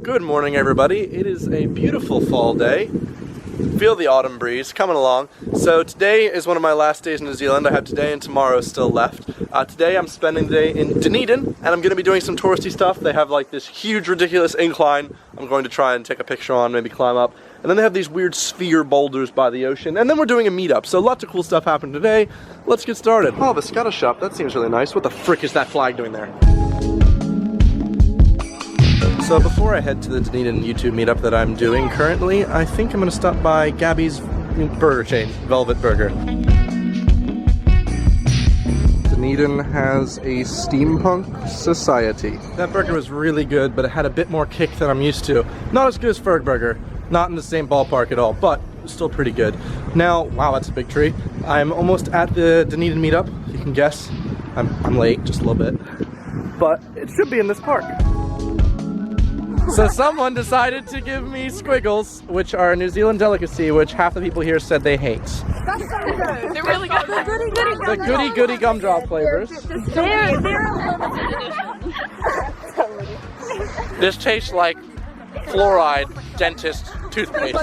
Good morning, everybody. It is a beautiful fall day. Feel the autumn breeze coming along. So today is one of my last days in New Zealand. I have today and tomorrow still left. Today I'm spending the day in Dunedin, and I'm going to be doing some touristy stuff. They have like this huge, ridiculous incline I'm going to try and take a picture on, maybe climb up. And then they have these weird sphere boulders by the ocean. And then we're doing a meetup. So lots of cool stuff happened today. Let's get started. Oh, the Scottish shop. That seems really nice. What the frick is that flag doing there? So before I head to the Dunedin YouTube meetup that I'm doing currently, I think I'm going to stop by Gabby's burger chain, Velvet Burger. Dunedin has a steampunk society. That burger was really good, but it had a bit more kick than I'm used to. Not as good as Ferg Burger, not in the same ballpark at all, but still pretty good. Now, wow, that's a big tree. I'm almost at the Dunedin meetup, you can guess. I'm late, just a little bit. But it should be in this park. So someone decided to give me squiggles, which are a New Zealand delicacy, which half the people here said they hate. That's so good. They're really good. The goody gumdrop flavors. They're limited edition. This tastes like fluoride dentist toothpaste.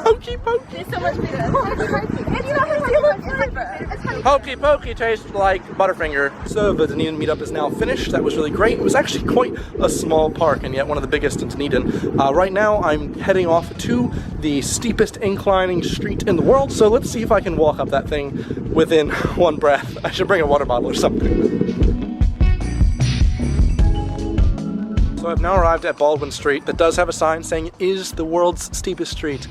Pokey pokey. It's so much bigger. And you know how you look flavor. Hokey pokey tastes like Butterfinger. So the Dunedin meetup is now finished. That was really great. It was actually quite a small park and yet one of the biggest in Dunedin. Right now I'm heading off to the steepest inclining street in the world. So let's see if I can walk up that thing within one breath. I should bring a water bottle or something. So I've now arrived at Baldwin Street that does have a sign saying it is the world's steepest street.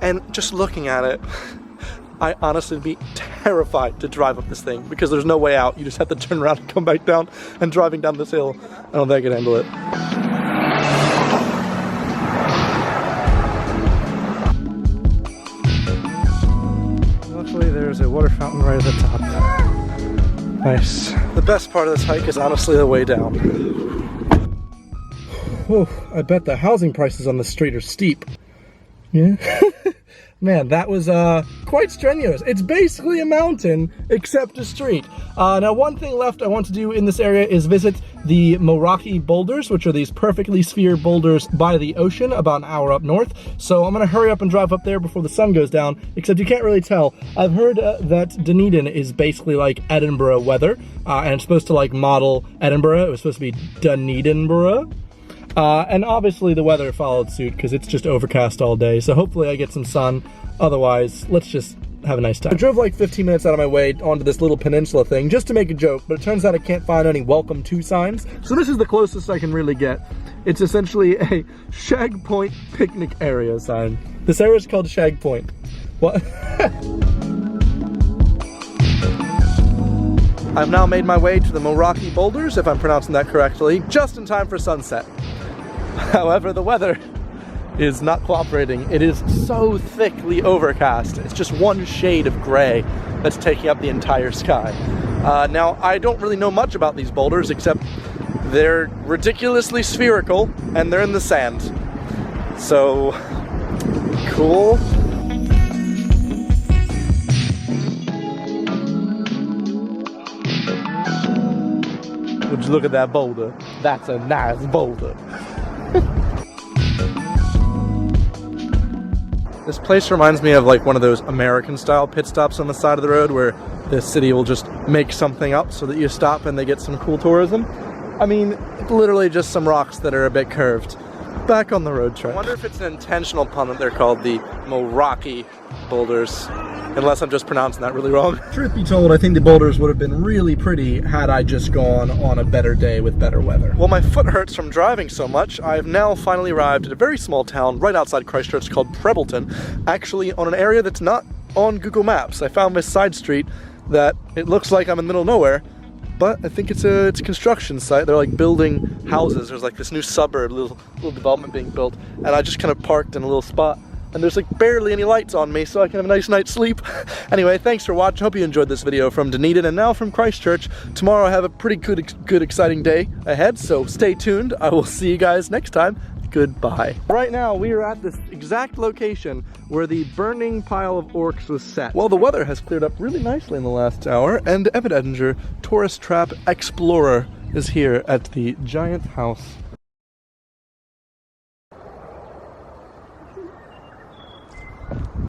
And just looking at it, I honestly would be terrified to drive up this thing because there's no way out. You just have to turn around and come back down, and driving down this hill, I don't think I can handle it. Luckily there's a water fountain right at the top. Nice. The best part of this hike is honestly the way down. Oh, I bet the housing prices on the street are steep. Yeah. Man, that was quite strenuous. It's basically a mountain, except a street. Now, one thing left I want to do in this area is visit the Moeraki Bolders, which are these perfectly sphere boulders by the ocean, about an hour up north. So I'm gonna hurry up and drive up there before the sun goes down, except you can't really tell. I've heard that Dunedin is basically like Edinburgh weather, and it's supposed to like model Edinburgh. It was supposed to be Dunedinburgh. And obviously the weather followed suit because it's just overcast all day, so hopefully I get some sun. Otherwise, let's just have a nice time. I drove like 15 minutes out of my way onto this little peninsula thing just to make a joke, but it turns out I can't find any welcome to signs. So this is the closest I can really get. It's essentially a Shag Point picnic area sign. This area is called Shag Point. What? I've now made my way to the Moeraki Bolders, if I'm pronouncing that correctly, just in time for sunset. However, the weather is not cooperating. It is so thickly overcast. It's just one shade of gray that's taking up the entire sky. Now, I don't really know much about these boulders, except they're ridiculously spherical and they're in the sand. So, cool. Would you look at that boulder? That's a nice boulder. This place reminds me of like one of those American style pit stops on the side of the road where the city will just make something up so that you stop and they get some cool tourism. I mean, literally just some rocks that are a bit curved. Back on the road trip. I wonder if it's an intentional pun that they're called the Moeraki Bolders. Unless I'm just pronouncing that really wrong. Truth be told, I think the boulders would have been really pretty had I just gone on a better day with better weather. Well, my foot hurts from driving so much, I've now finally arrived at a very small town right outside Christchurch called Prebleton, actually on an area that's not on Google Maps. I found this side street that it looks like I'm in the middle of nowhere, but I think it's a construction site. They're like building houses. There's like this new suburb, little development being built, and I just kind of parked in a little spot. And there's like barely any lights on me, so I can have a nice night's sleep. Anyway, thanks for watching. Hope you enjoyed this video from Dunedin and now from Christchurch. Tomorrow I have a pretty good exciting day ahead, so stay tuned. I will see you guys next time. Goodbye. Right now we are at this exact location where the burning pile of orcs was set. Well, the weather has cleared up really nicely in the last hour, and Edinger, Tourist Trap Explorer, is here at the giant house